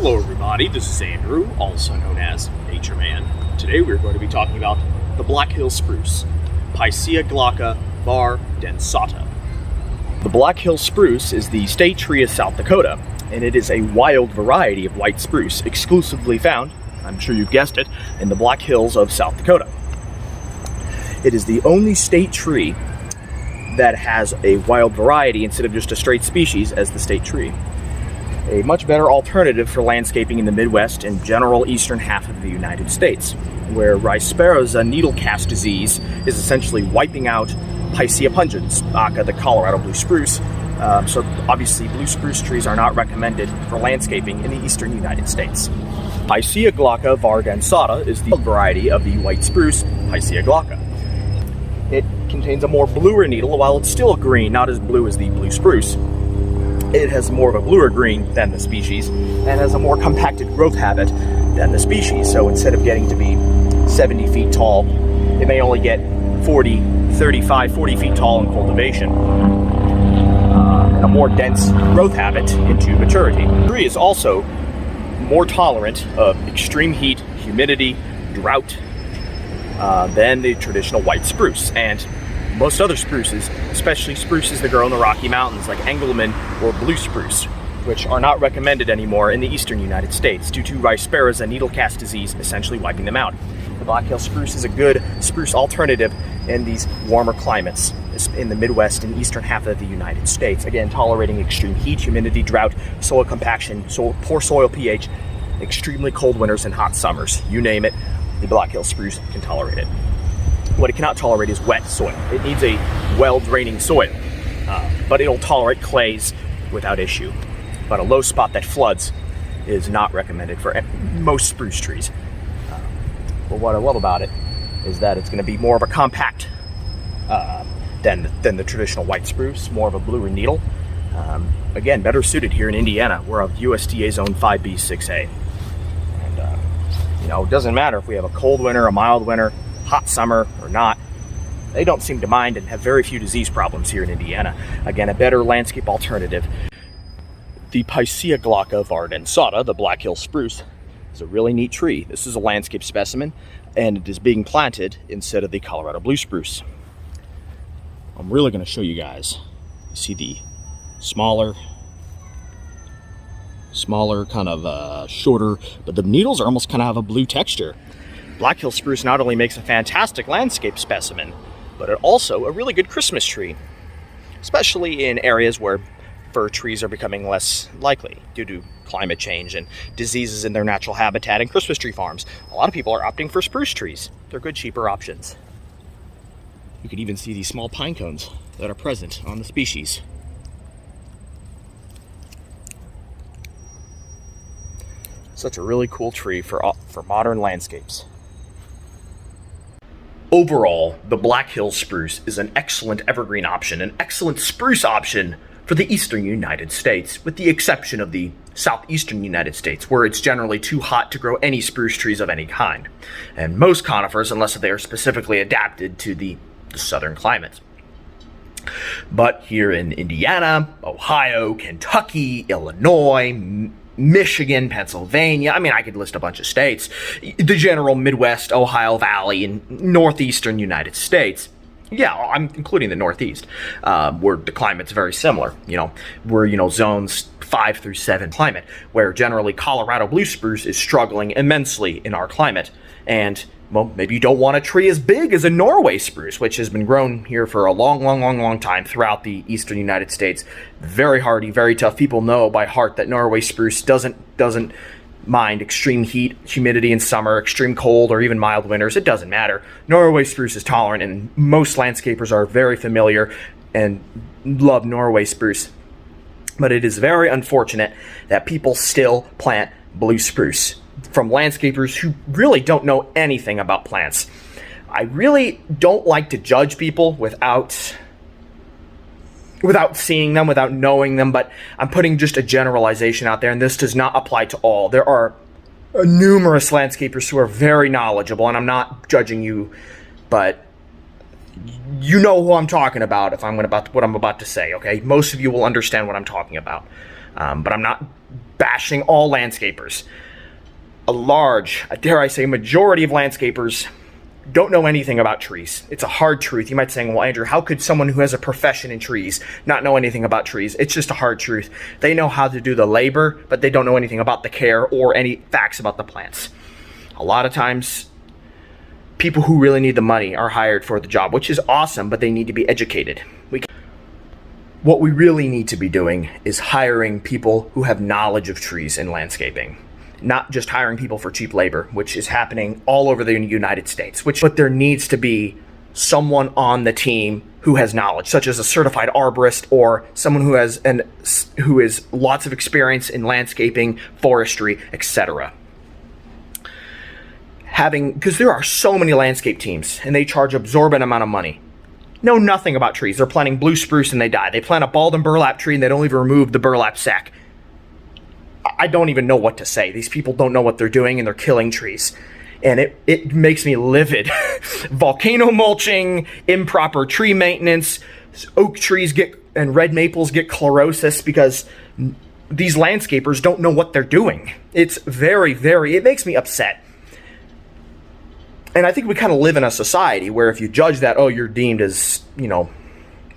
Hello everybody, this is Andrew, also known as Nature Man. Today we're going to be talking about the Black Hills Spruce, Picea glauca var. densata. The Black Hills Spruce is the state tree of South Dakota, and it is a wild variety of white spruce exclusively found, I'm sure you've guessed it, in the Black Hills of South Dakota. It is the only state tree that has a wild variety instead of just a straight species as the state tree. A much better alternative for landscaping in the Midwest and general eastern half of the United States, where Rhizosphaera's needle cast disease is essentially wiping out Picea pungens, aka the Colorado blue spruce. So obviously blue spruce trees are not recommended for landscaping in the eastern United States. Picea glauca var. densata is the variety of the white spruce, Picea glauca. It contains a more bluer needle, while it's still green, not as blue as the blue spruce. It has more of a bluer green than the species and has a more compacted growth habit than the species. So instead of getting to be 70 feet tall, it may only get 40 feet tall in cultivation. And a more dense growth habit into maturity. The tree is also more tolerant of extreme heat, humidity, drought than the traditional white spruce. And most other spruces, especially spruces that grow in the Rocky Mountains like Engelmann or blue spruce, which are not recommended anymore in the eastern United States due to Rhizosphaera's needle cast disease essentially wiping them out. The Black Hills Spruce is a good spruce alternative in these warmer climates in the Midwest and eastern half of the United States. Again, tolerating extreme heat, humidity, drought, soil compaction, poor soil pH, extremely cold winters and hot summers. You name it, the Black Hills Spruce can tolerate it. What it cannot tolerate is wet soil. It needs a well-draining soil, but it'll tolerate clays without issue. But a low spot that floods is not recommended for most spruce trees. But what I love about it is that it's going to be more of a compact than the traditional white spruce, more of a bluer needle. Again, better suited here in Indiana. We're a USDA Zone 5B 6A. And, it doesn't matter if we have a cold winter, a mild winter, hot summer or not. They don't seem to mind and have very few disease problems here in Indiana. Again, a better landscape alternative. The Picea glauca var. densata, the Black Hills Spruce, is a really neat tree. This is a landscape specimen, and it is being planted instead of the Colorado blue spruce. I'm really going to show you guys. You see the smaller kind of shorter, but the needles are almost kind of have a blue texture. Black Hills Spruce not only makes a fantastic landscape specimen, but it also a really good Christmas tree, especially in areas where fir trees are becoming less likely due to climate change and diseases in their natural habitat and Christmas tree farms. A lot of people are opting for spruce trees. They're good, cheaper options. You can even see these small pine cones that are present on the species. Such a really cool tree for modern landscapes. Overall, the Black Hills Spruce is an excellent evergreen option, an excellent spruce option for the eastern United States, with the exception of the southeastern United States, where it's generally too hot to grow any spruce trees of any kind, and most conifers, unless they are specifically adapted to the southern climate. But here in Indiana, Ohio, Kentucky, Illinois, Michigan, Pennsylvania, I could list a bunch of states, the general Midwest, Ohio Valley, and northeastern United States. Yeah, I'm including the Northeast, where the climate's very similar. We're, zones 5 through 7 climate, where generally Colorado blue spruce is struggling immensely in our climate. And, well, maybe you don't want a tree as big as a Norway spruce, which has been grown here for a long time throughout the eastern United States. Very hardy, very tough. People know by heart that Norway spruce doesn't mind extreme heat, humidity in summer, extreme cold, or even mild winters. It doesn't matter. Norway spruce is tolerant, and most landscapers are very familiar and love Norway spruce. But it is very unfortunate that people still plant blue spruce from landscapers who really don't know anything about plants. I really don't like to judge people without seeing them, without knowing them, but I'm putting just a generalization out there, and this does not apply to all. There are numerous landscapers who are very knowledgeable, and I'm not judging you, but you know who I'm talking about what I'm about to say, okay? Most of you will understand what I'm talking about, but I'm not bashing all landscapers. A large, dare I say, majority of landscapers don't know anything about trees. It's a hard truth. You might say, well, Andrew, how could someone who has a profession in trees not know anything about trees? It's just a hard truth. They know how to do the labor, but they don't know anything about the care or any facts about the plants. A lot of times, people who really need the money are hired for the job, which is awesome, but they need to be educated. What we really need to be doing is hiring people who have knowledge of trees and landscaping. Not just hiring people for cheap labor, which is happening all over the United States. But there needs to be someone on the team who has knowledge, such as a certified arborist or someone who has lots of experience in landscaping, forestry, etc. Because there are so many landscape teams and they charge absorbent amount of money. Know nothing about trees. They're planting blue spruce and they die. They plant a bald and burlap tree and they don't even remove the burlap sac. I don't even know what to say. These people don't know what they're doing and they're killing trees. And it makes me livid. Volcano mulching, improper tree maintenance, oak trees and red maples get chlorosis because these landscapers don't know what they're doing. It's it makes me upset. And I think we kind of live in a society where if you judge that, oh, you're deemed as,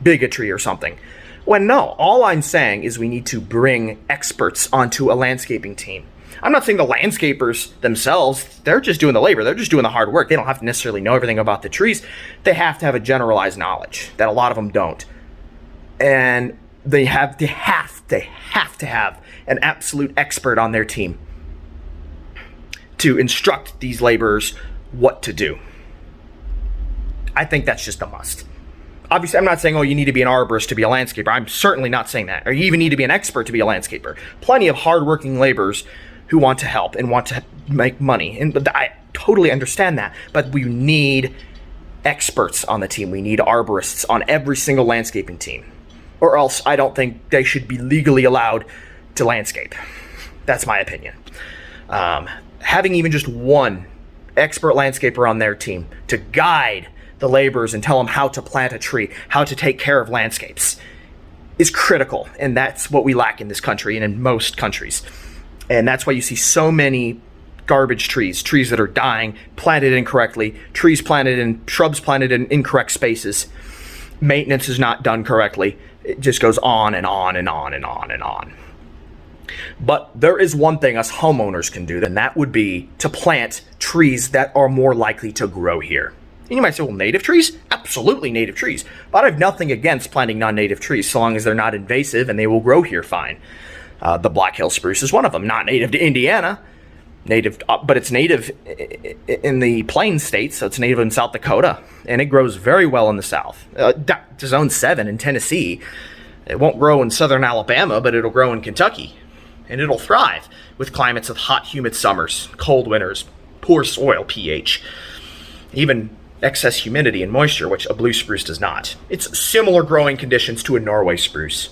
bigotry or something. When no, all I'm saying is we need to bring experts onto a landscaping team. I'm not saying the landscapers themselves, they're just doing the labor. They're just doing the hard work. They don't have to necessarily know everything about the trees. They have to have a generalized knowledge that a lot of them don't. And they have to have an absolute expert on their team to instruct these laborers what to do. I think that's just a must. Obviously, I'm not saying, oh, you need to be an arborist to be a landscaper. I'm certainly not saying that. Or you even need to be an expert to be a landscaper. Plenty of hardworking laborers who want to help and want to make money. And I totally understand that. But we need experts on the team. We need arborists on every single landscaping team. Or else I don't think they should be legally allowed to landscape. That's my opinion. Having even just one expert landscaper on their team to guide the laborers and tell them how to plant a tree, how to take care of landscapes is critical. And that's what we lack in this country and in most countries. And that's why you see so many garbage trees that are dying, planted incorrectly, shrubs planted in incorrect spaces. Maintenance is not done correctly. It just goes on and on and on and on and on. But there is one thing us homeowners can do, and that would be to plant trees that are more likely to grow here. And you might say, well, native trees? Absolutely native trees. But I have nothing against planting non-native trees so long as they're not invasive and they will grow here fine. The Black Hills Spruce is one of them. Not native to Indiana, but it's native in the Plains states, so it's native in South Dakota, and it grows very well in the South. To Zone 7 in Tennessee. It won't grow in southern Alabama, but it'll grow in Kentucky. And it'll thrive with climates of hot, humid summers, cold winters, poor soil pH, even excess humidity and moisture, which a blue spruce does not. It's similar growing conditions to a Norway spruce.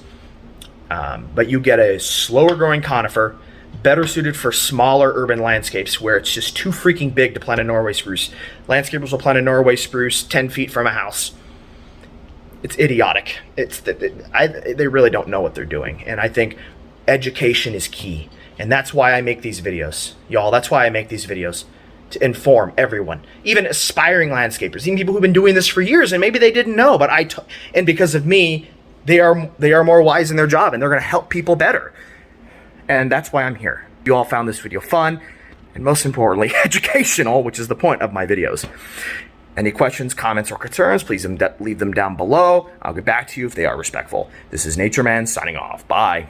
But you get a slower growing conifer, better suited for smaller urban landscapes where it's just too freaking big to plant a Norway spruce. Landscapers will plant a Norway spruce 10 feet from a house. It's idiotic. They really don't know what they're doing. And I think education is key. And that's why I make these videos. Y'all, that's why I make these videos. To inform everyone. Even aspiring landscapers. Even people who've been doing this for years and maybe they didn't know. And because of me, they are more wise in their job and they're going to help people better. And that's why I'm here. You all found this video fun and most importantly, educational, which is the point of my videos. Any questions, comments, or concerns, please leave them down below. I'll get back to you if they are respectful. This is Nature Man signing off. Bye.